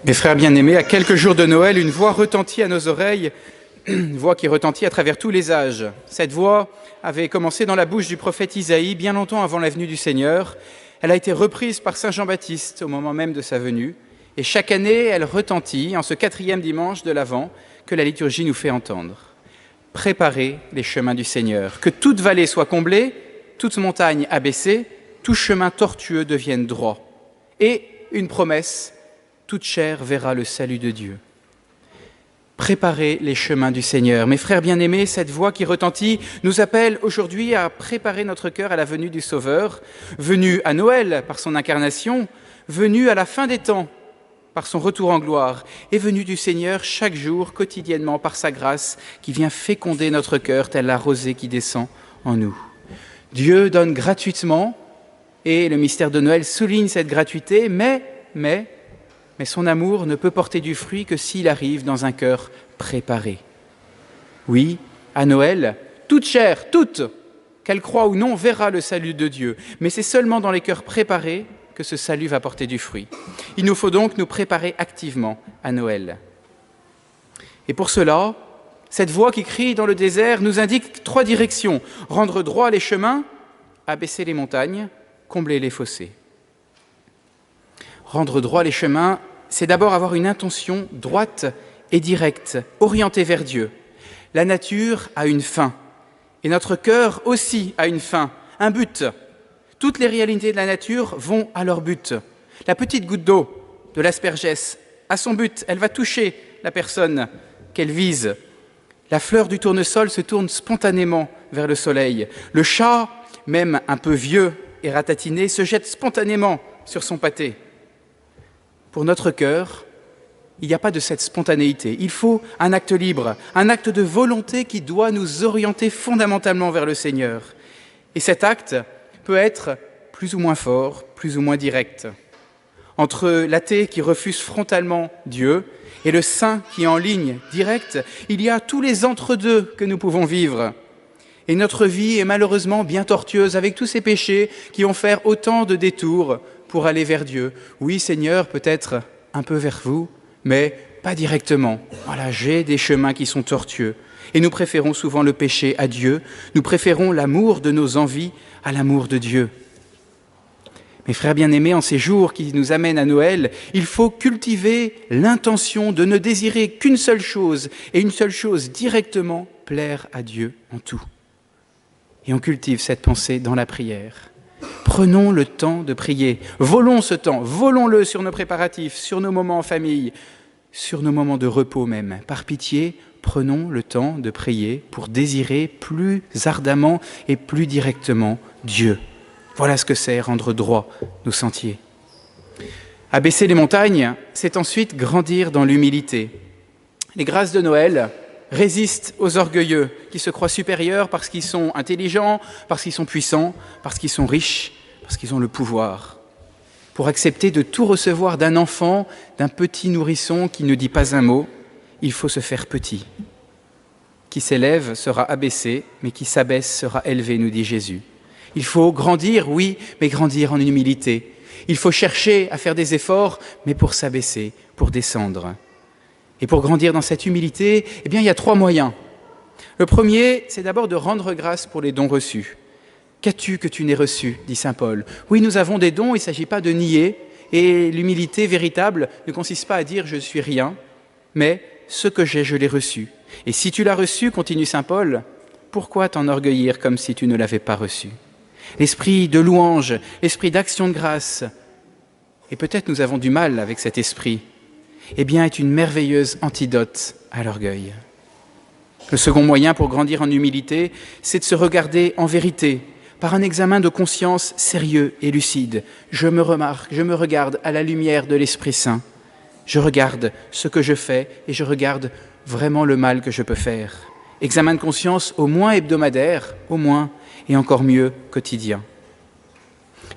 Mes frères bien-aimés, à quelques jours de Noël, une voix retentit à nos oreilles, une voix qui retentit à travers tous les âges. Cette voix avait commencé dans la bouche du prophète Isaïe bien longtemps avant la venue du Seigneur. Elle a été reprise par saint Jean-Baptiste au moment même de sa venue. Et chaque année, elle retentit en ce 4e dimanche de l'Avent que la liturgie nous fait entendre. Préparez les chemins du Seigneur, que toute vallée soit comblée, toute montagne abaissée, tout chemin tortueux devienne droit. Et une promesse, toute chair verra le salut de Dieu. Préparez les chemins du Seigneur. Mes frères bien-aimés, cette voix qui retentit nous appelle aujourd'hui à préparer notre cœur à la venue du Sauveur, venu à Noël par son incarnation, venu à la fin des temps par son retour en gloire, et venu du Seigneur chaque jour, quotidiennement, par sa grâce, qui vient féconder notre cœur, telle la rosée qui descend en nous. Dieu donne gratuitement, et le mystère de Noël souligne cette gratuité, mais son amour ne peut porter du fruit que s'il arrive dans un cœur préparé. Oui, à Noël, toute chair, toute, qu'elle croie ou non, verra le salut de Dieu, mais c'est seulement dans les cœurs préparés que ce salut va porter du fruit. Il nous faut donc nous préparer activement à Noël. Et pour cela, cette voix qui crie dans le désert nous indique 3 directions. Rendre droit les chemins, abaisser les montagnes, combler les fossés. Rendre droit les chemins, c'est d'abord avoir une intention droite et directe, orientée vers Dieu. La nature a une fin, et notre cœur aussi a une fin, un but. Toutes les réalités de la nature vont à leur but. La petite goutte d'eau de l'aspergès a son but, elle va toucher la personne qu'elle vise. La fleur du tournesol se tourne spontanément vers le soleil. Le chat, même un peu vieux et ratatiné, se jette spontanément sur son pâté. Pour notre cœur, il n'y a pas de cette spontanéité. Il faut un acte libre, un acte de volonté qui doit nous orienter fondamentalement vers le Seigneur. Et cet acte peut être plus ou moins fort, plus ou moins direct. Entre l'athée qui refuse frontalement Dieu et le saint qui est en ligne directe, il y a tous les entre-deux que nous pouvons vivre. Et notre vie est malheureusement bien tortueuse avec tous ces péchés qui vont faire autant de détours pour aller vers Dieu. Oui, Seigneur, peut-être un peu vers vous, mais pas directement. Voilà, j'ai des chemins qui sont tortueux. Et nous préférons souvent le péché à Dieu. Nous préférons l'amour de nos envies à l'amour de Dieu. Mes frères bien-aimés, en ces jours qui nous amènent à Noël, il faut cultiver l'intention de ne désirer qu'une seule chose, et une seule chose directement, plaire à Dieu en tout. Et on cultive cette pensée dans la prière. Prenons le temps de prier. Volons ce temps, volons-le sur nos préparatifs, sur nos moments en famille, sur nos moments de repos même. Par pitié, prenons le temps de prier pour désirer plus ardemment et plus directement Dieu. Voilà ce que c'est rendre droit nos sentiers. Abaisser les montagnes, c'est ensuite grandir dans l'humilité. Les grâces de Noël résistent aux orgueilleux qui se croient supérieurs parce qu'ils sont intelligents, parce qu'ils sont puissants, parce qu'ils sont riches, parce qu'ils ont le pouvoir. Pour accepter de tout recevoir d'un enfant, d'un petit nourrisson qui ne dit pas un mot, il faut se faire petit. Qui s'élève sera abaissé, mais qui s'abaisse sera élevé, nous dit Jésus. Il faut grandir, oui, mais grandir en humilité. Il faut chercher à faire des efforts, mais pour s'abaisser, pour descendre. Et pour grandir dans cette humilité, eh bien, il y a 3 moyens. Le premier, c'est d'abord de rendre grâce pour les dons reçus. Qu'as-tu que tu n'aies reçu, dit saint Paul. Oui, nous avons des dons, il ne s'agit pas de nier, et l'humilité véritable ne consiste pas à dire « je suis rien », mais « ce que j'ai, je l'ai reçu ». Et si tu l'as reçu, continue saint Paul, pourquoi t'enorgueillir comme si tu ne l'avais pas reçu ? L'esprit de louange, l'esprit d'action de grâce, et peut-être nous avons du mal avec cet esprit, eh bien, est une merveilleuse antidote à l'orgueil. Le second moyen pour grandir en humilité, c'est de se regarder en vérité, par un examen de conscience sérieux et lucide. Je me regarde à la lumière de l'Esprit Saint. Je regarde ce que je fais et je regarde vraiment le mal que je peux faire. Examen de conscience au moins hebdomadaire, au moins, et encore mieux quotidien.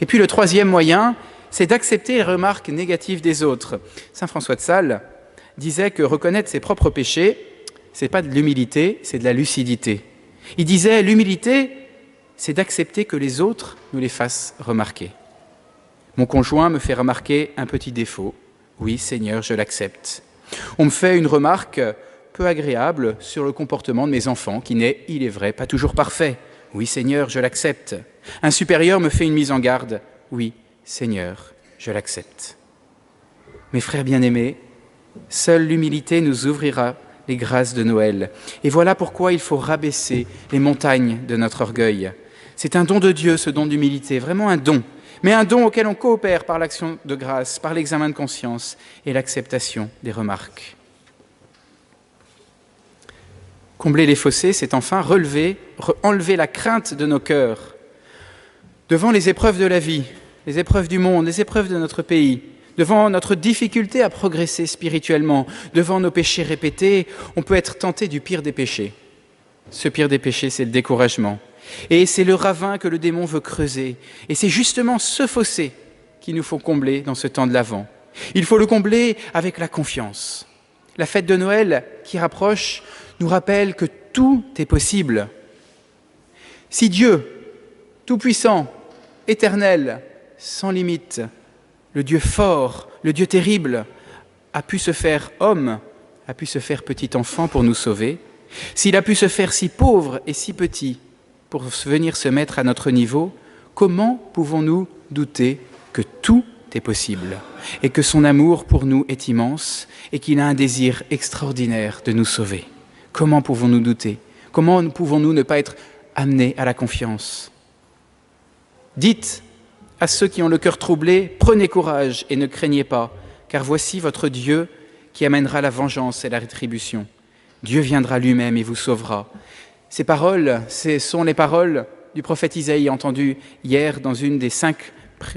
Et puis le troisième moyen, c'est d'accepter les remarques négatives des autres. Saint François de Sales disait que reconnaître ses propres péchés, ce n'est pas de l'humilité, c'est de la lucidité. Il disait, l'humilité, c'est d'accepter que les autres nous les fassent remarquer. Mon conjoint me fait remarquer un petit défaut, Oui, Seigneur, je l'accepte. On me fait une remarque peu agréable sur le comportement de mes enfants, qui n'est, il est vrai, pas toujours parfait. Oui, Seigneur, je l'accepte. Un supérieur me fait une mise en garde. Oui, Seigneur, je l'accepte. Mes frères bien-aimés, seule l'humilité nous ouvrira les grâces de Noël. Et voilà pourquoi il faut rabaisser les montagnes de notre orgueil. C'est un don de Dieu, ce don d'humilité, vraiment un don, mais un don auquel on coopère par l'action de grâce, par l'examen de conscience et l'acceptation des remarques. Combler les fossés, c'est enfin enlever la crainte de nos cœurs devant les épreuves de la vie, les épreuves du monde, les épreuves de notre pays, devant notre difficulté à progresser spirituellement, devant nos péchés répétés. On peut être tenté du pire des péchés. Ce pire des péchés, c'est le découragement. Et c'est le ravin que le démon veut creuser. Et c'est justement ce fossé qu'il nous faut combler dans ce temps de l'Avent. Il faut le combler avec la confiance. La fête de Noël qui rapproche nous rappelle que tout est possible. Si Dieu, tout-puissant, éternel, sans limite, le Dieu fort, le Dieu terrible, a pu se faire homme, a pu se faire petit enfant pour nous sauver, s'il a pu se faire si pauvre et si petit pour venir se mettre à notre niveau, comment pouvons-nous douter que tout est possible et que son amour pour nous est immense et qu'il a un désir extraordinaire de nous sauver? Comment pouvons-nous douter? Comment pouvons-nous ne pas être amenés à la confiance? Dites à ceux qui ont le cœur troublé, prenez courage et ne craignez pas, car voici votre Dieu qui amènera la vengeance et la rétribution. Dieu viendra lui-même et vous sauvera. Ces paroles, ce sont les paroles du prophète Isaïe entendues hier dans une des 5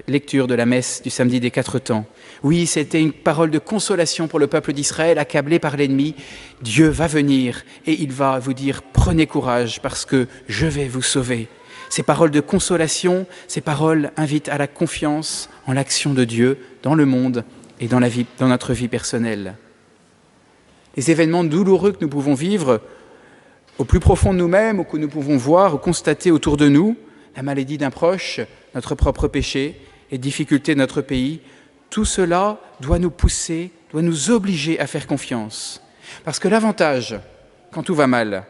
lectures de la messe du samedi des 4 temps. Oui, c'était une parole de consolation pour le peuple d'Israël accablé par l'ennemi. Dieu va venir et il va vous dire « Prenez courage parce que je vais vous sauver ». Ces paroles de consolation, ces paroles invitent à la confiance en l'action de Dieu dans le monde et dans notre vie personnelle. Les événements douloureux que nous pouvons vivre au plus profond de nous-mêmes, ou que nous pouvons voir ou constater autour de nous, la maladie d'un proche, notre propre péché, les difficultés de notre pays, tout cela doit nous pousser, doit nous obliger à faire confiance. Parce que l'avantage, quand tout va mal,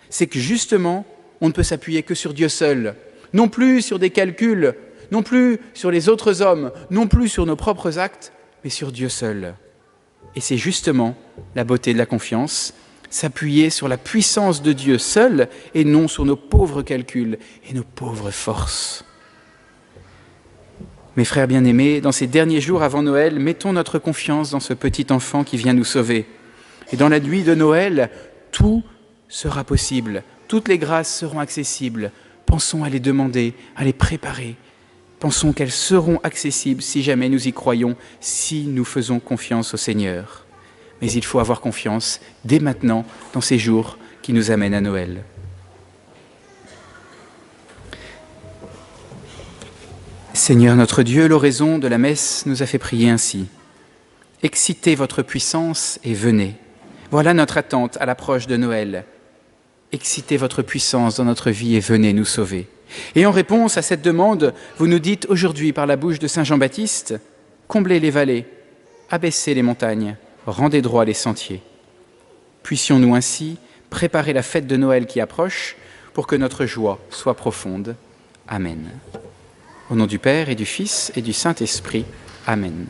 c'est que justement, on ne peut s'appuyer que sur Dieu seul, non plus sur des calculs, non plus sur les autres hommes, non plus sur nos propres actes, mais sur Dieu seul. Et c'est justement la beauté de la confiance, s'appuyer sur la puissance de Dieu seul et non sur nos pauvres calculs et nos pauvres forces. Mes frères bien-aimés, dans ces derniers jours avant Noël, mettons notre confiance dans ce petit enfant qui vient nous sauver. Et dans la nuit de Noël, tout sera possible, toutes les grâces seront accessibles. Pensons à les demander, à les préparer. Pensons qu'elles seront accessibles si jamais nous y croyons, si nous faisons confiance au Seigneur. Mais il faut avoir confiance dès maintenant dans ces jours qui nous amènent à Noël. Seigneur notre Dieu, l'oraison de la messe nous a fait prier ainsi. Excitez votre puissance et venez. Voilà notre attente à l'approche de Noël. Excitez votre puissance dans notre vie et venez nous sauver. Et en réponse à cette demande, vous nous dites aujourd'hui par la bouche de Saint Jean-Baptiste, comblez les vallées, abaissez les montagnes, rendez droit les sentiers. Puissions-nous ainsi préparer la fête de Noël qui approche pour que notre joie soit profonde. Amen. Au nom du Père et du Fils et du Saint-Esprit. Amen.